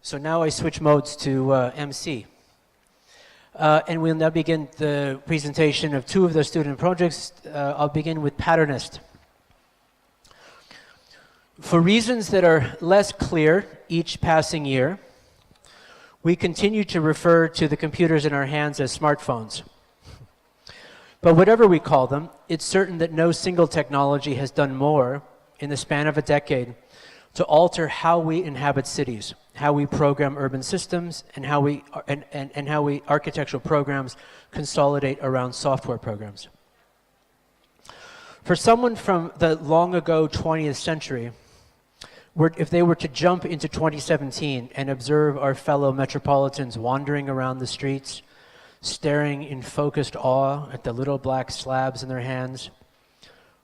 So now I switch modes to MC. And we'll now begin the presentation of two of the student projects. I'll begin with PATTERNIST. For reasons that are less clear each passing year, we continue to refer to the computers in our hands as smartphones. But whatever we call them, it's certain that no single technology has done more in the span of a decade to alter how we inhabit cities, how we program urban systems, and how we architectural programs consolidate around software programs. For someone from the long ago 20th century, if they were to jump into 2017 and observe our fellow metropolitans wandering around the streets, staring in focused awe at the little black slabs in their hands,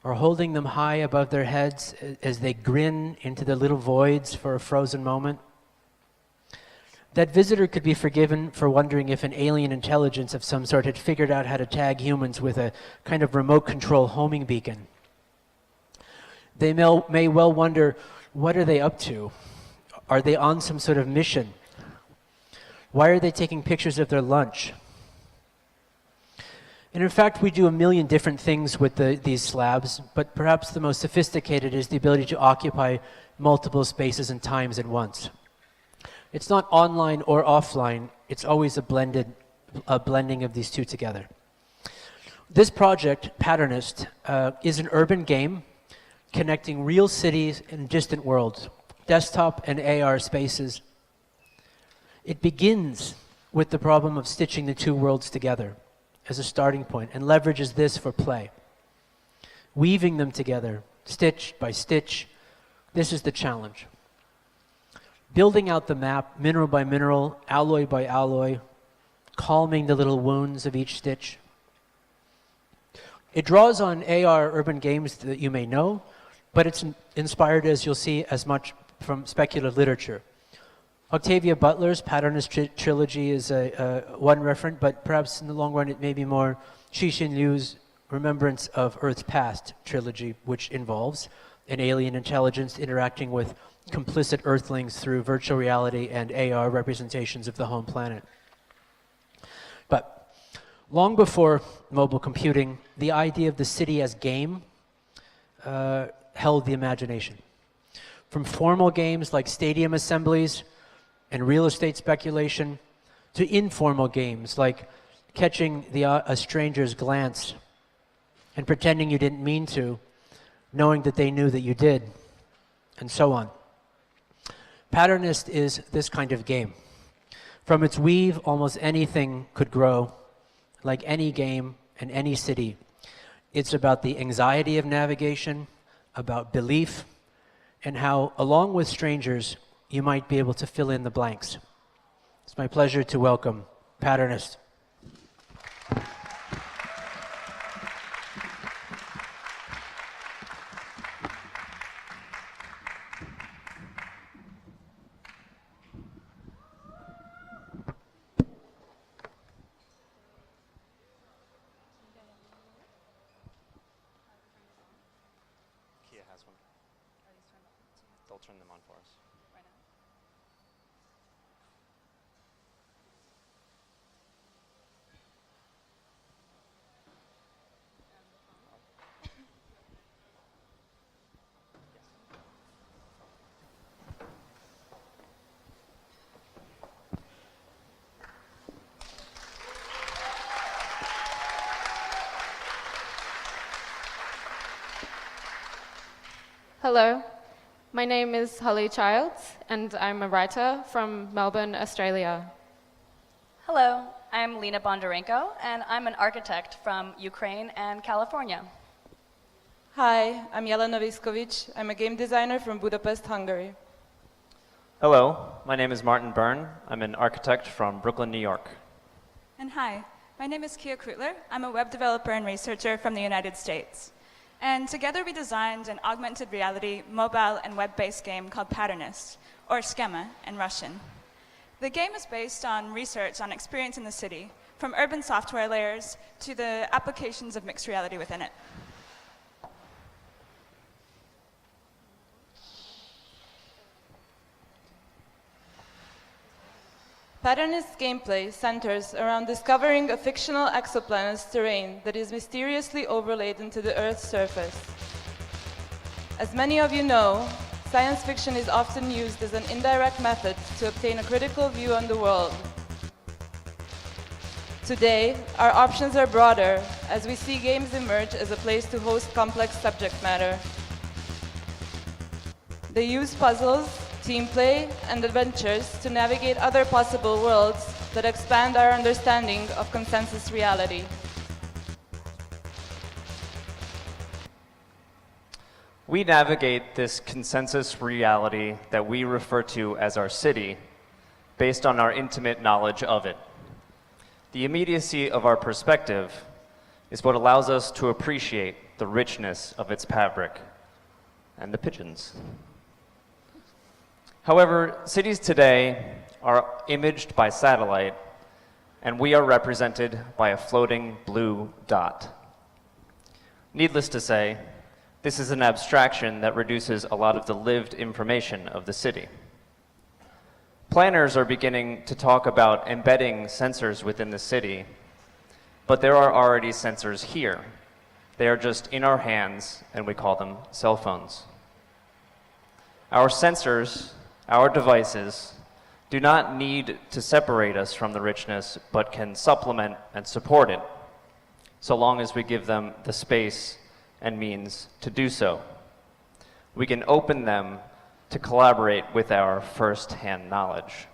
or holding them high above their heads as they grin into the little voids for a frozen moment, that visitor could be forgiven for wondering if an alien intelligence of some sort had figured out how to tag humans with a kind of remote control homing beacon. They may well wonder, what are they up to? Are they on some sort of mission? Why are they taking pictures of their lunch? And in fact, we do a million different things with these slabs, but perhaps the most sophisticated is the ability to occupy multiple spaces and times at once. It's not online or offline, it's always a blending of these two together. This project, PATTERNIST, is an urban game connecting real cities and distant worlds, desktop and AR spaces. It begins with the problem of stitching the two worlds together as a starting point, and leverages this for play. Weaving them together, stitch by stitch, this is the challenge. Building out the map, mineral by mineral, alloy by alloy, calming the little wounds of each stitch. It draws on AR urban games that you may know, but it's inspired, as you'll see, as much from speculative literature. Octavia Butler's Patternist trilogy is one referent, but perhaps in the long run it may be more Cixin Liu's Remembrance of Earth's Past trilogy, which involves an alien intelligence interacting with complicit Earthlings through virtual reality and AR representations of the home planet. But long before mobile computing, the idea of the city as game held the imagination. From formal games like stadium assemblies and real estate speculation, to informal games like catching a stranger's glance and pretending you didn't mean to, knowing that they knew that you did, and so on. Patternist is this kind of game. From its weave, almost anything could grow, like any game and any city. It's about the anxiety of navigation, about belief, and how, along with strangers, you might be able to fill in the blanks. It's my pleasure to welcome PATTERNIST. Kia has one. They'll turn them on for us. Right now? Hello, my name is Holly Childs, and I'm a writer from Melbourne, Australia. Hello, I'm Lena Bondarenko, and I'm an architect from Ukraine and California. Hi, I'm Jelena Viskovic. I'm a game designer from Budapest, Hungary. Hello, my name is Martin Byrne. I'm an architect from Brooklyn, New York. And hi, my name is Kia Krutler. I'm a web developer and researcher from the United States. And together we designed an augmented reality, mobile and web-based game called PATTERNIST, or Schema in Russian. The game is based on research on experience in the city, from urban software layers to the applications of mixed reality within it. Patternist gameplay centers around discovering a fictional exoplanet's terrain that is mysteriously overlaid into the Earth's surface. As many of you know, science fiction is often used as an indirect method to obtain a critical view on the world. Today, our options are broader as we see games emerge as a place to host complex subject matter. They use puzzles, team play, and adventures to navigate other possible worlds that expand our understanding of consensus reality. We navigate this consensus reality that we refer to as our city based on our intimate knowledge of it. The immediacy of our perspective is what allows us to appreciate the richness of its fabric and the pigeons. However, cities today are imaged by satellite, and we are represented by a floating blue dot. Needless to say, this is an abstraction that reduces a lot of the lived information of the city. Planners are beginning to talk about embedding sensors within the city, but there are already sensors here. They are just in our hands, and we call them cell phones. Our sensors, our devices, do not need to separate us from the richness, but can supplement and support it, so long as we give them the space and means to do so. We can open them to collaborate with our first-hand knowledge.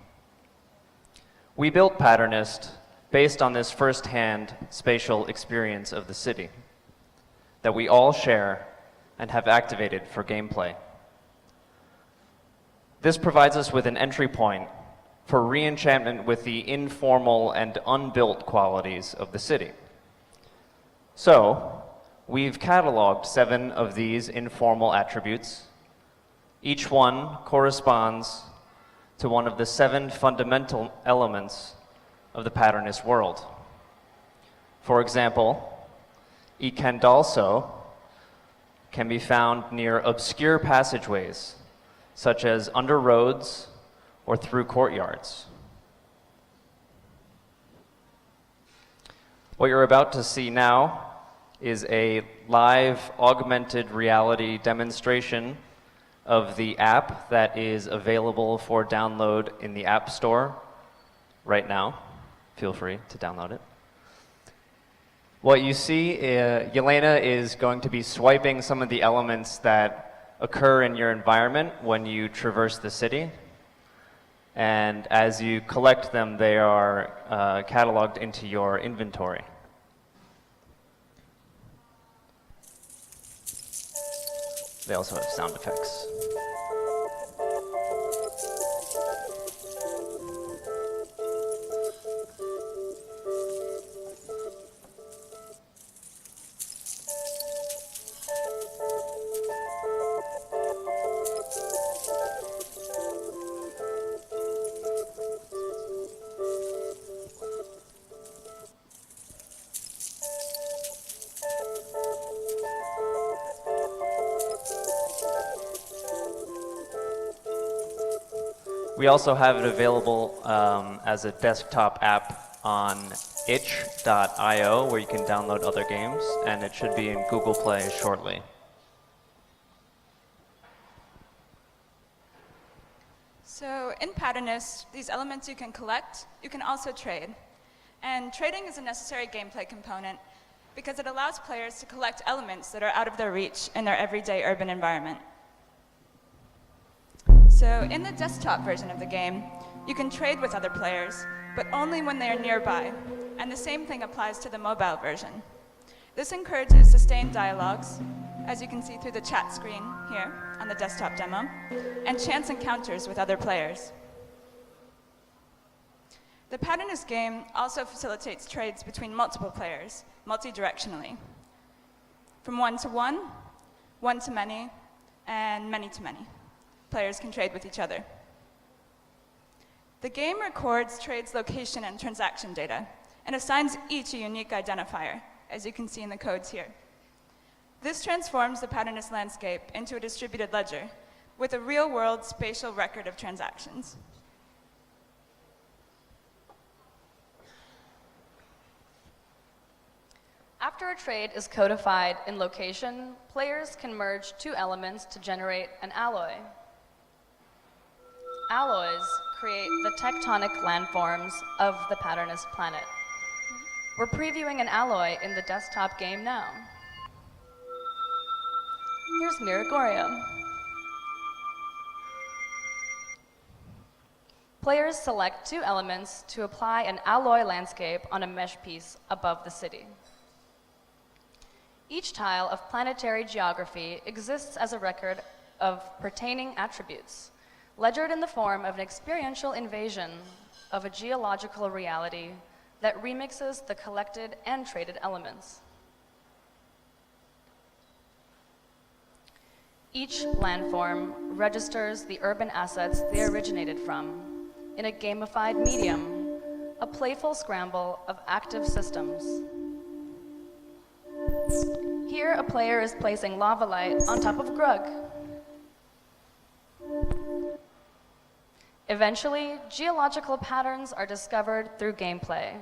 We built Patternist based on this first-hand spatial experience of the city that we all share and have activated for gameplay. This provides us with an entry point for re-enchantment with the informal and unbuilt qualities of the city. So, we've cataloged 7 of these informal attributes. Each one corresponds to one of the 7 fundamental elements of the Patternist world. For example, Ikandalso can be found near obscure passageways, such as under roads or through courtyards. What you're about to see now is a live augmented reality demonstration of the app that is available for download in the App Store right now. Feel free to download it. What you see, Yelena is going to be swiping some of the elements that occur in your environment when you traverse the city. And as you collect them, they are cataloged into your inventory. They also have sound effects. We also have it available as a desktop app on itch.io, where you can download other games, and it should be in Google Play shortly. So in Patternist, these elements you can collect, you can also trade. And trading is a necessary gameplay component because it allows players to collect elements that are out of their reach in their everyday urban environment. So in the desktop version of the game, you can trade with other players, but only when they are nearby. And the same thing applies to the mobile version. This encourages sustained dialogues, as you can see through the chat screen here on the desktop demo, and chance encounters with other players. The Patternist game also facilitates trades between multiple players, multi-directionally, from one-to-one, one-to-many, and many-to-many. Players can trade with each other. The game records trades location and transaction data and assigns each a unique identifier, as you can see in the codes here. This transforms the Patternist landscape into a distributed ledger with a real-world spatial record of transactions. After a trait is codified in location, players can merge two elements to generate an alloy. Alloys create the tectonic landforms of the Patternist planet. We're previewing an alloy in the desktop game now. Here's Miragorium. Players select two elements to apply an alloy landscape on a mesh piece above the city. Each tile of planetary geography exists as a record of pertaining attributes, ledgered in the form of an experiential invasion of a geological reality that remixes the collected and traded elements. Each landform registers the urban assets they originated from in a gamified medium, a playful scramble of active systems. Here, a player is placing lava light on top of grug. Eventually, geological patterns are discovered through gameplay.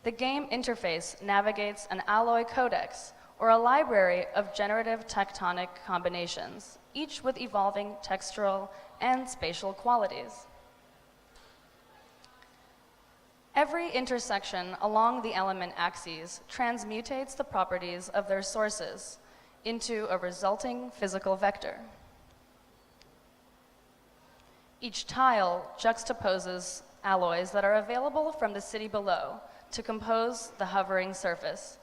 The game interface navigates an alloy codex, or a library of generative tectonic combinations, each with evolving textural and spatial qualities. Every intersection along the element axes transmutates the properties of their sources into a resulting physical vector. Each tile juxtaposes alloys that are available from the city below to compose the hovering surface,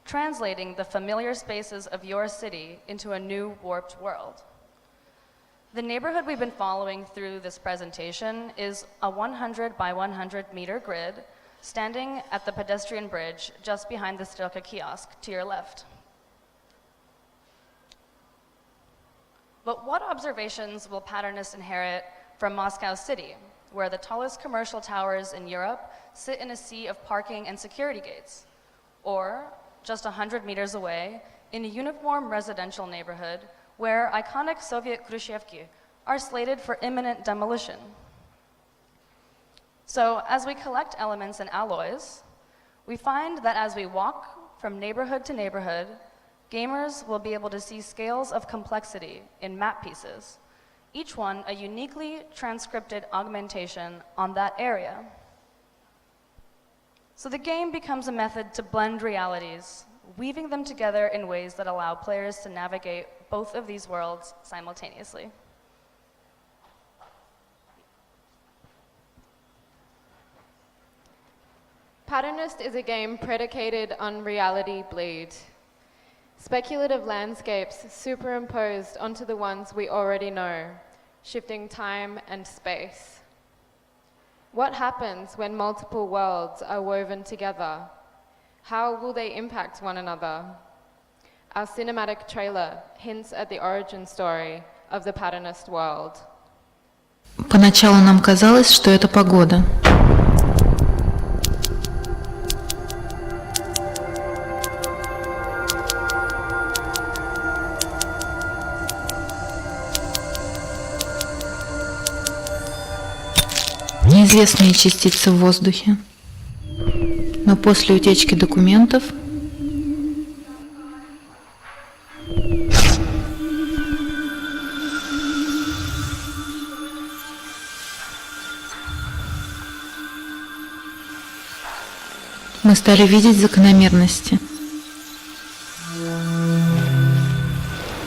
translating the familiar spaces of your city into a new warped world. The neighborhood we've been following through this presentation is a 100 by 100 meter grid standing at the pedestrian bridge just behind the Strelka kiosk to your left. But what observations will Patternist inherit from Moscow City, where the tallest commercial towers in Europe sit in a sea of parking and security gates? Or, just 100 meters away, in a uniform residential neighborhood where iconic Soviet Khrushchevki are slated for imminent demolition. So, as we collect elements and alloys, we find that as we walk from neighborhood to neighborhood, gamers will be able to see scales of complexity in map pieces, each one a uniquely transcripted augmentation on that area. So the game becomes a method to blend realities, weaving them together in ways that allow players to navigate both of these worlds simultaneously. Patternist is a game predicated on reality bleed. Speculative landscapes superimposed onto the ones we already know, shifting time and space. What happens when multiple worlds are woven together? How will they impact one another? Our cinematic trailer hints at the origin story of the Patternist world. Поначалу нам казалось, что это погода. Неизвестные частицы в воздухе. Но после утечки документов мы стали видеть закономерности.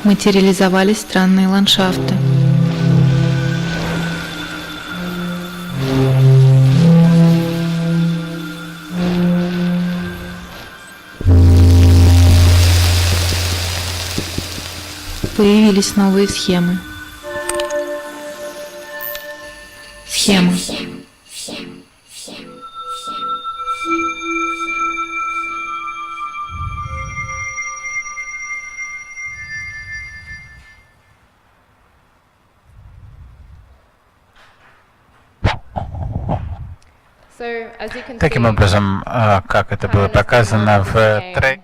Материализовались странные ландшафты. Появились новые схемы. Схемы. So, as you can Таким see, образом, как это было Patternist показано в game. трейлере,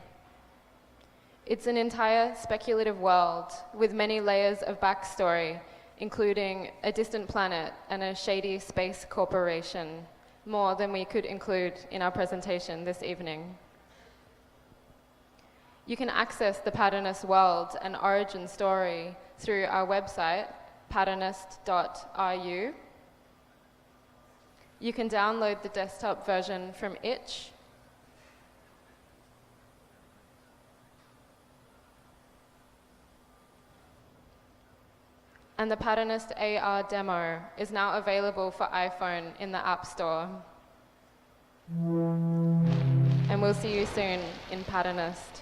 It's an entire speculative world with many layers of backstory, including a distant planet and a shady space corporation, more than we could include in our presentation this evening. You can access the Patternist world and origin story through our website, patternist.ru. You can download the desktop version from Itch. And the Patternist AR demo is now available for iPhone in the App Store. And we'll see you soon in Patternist.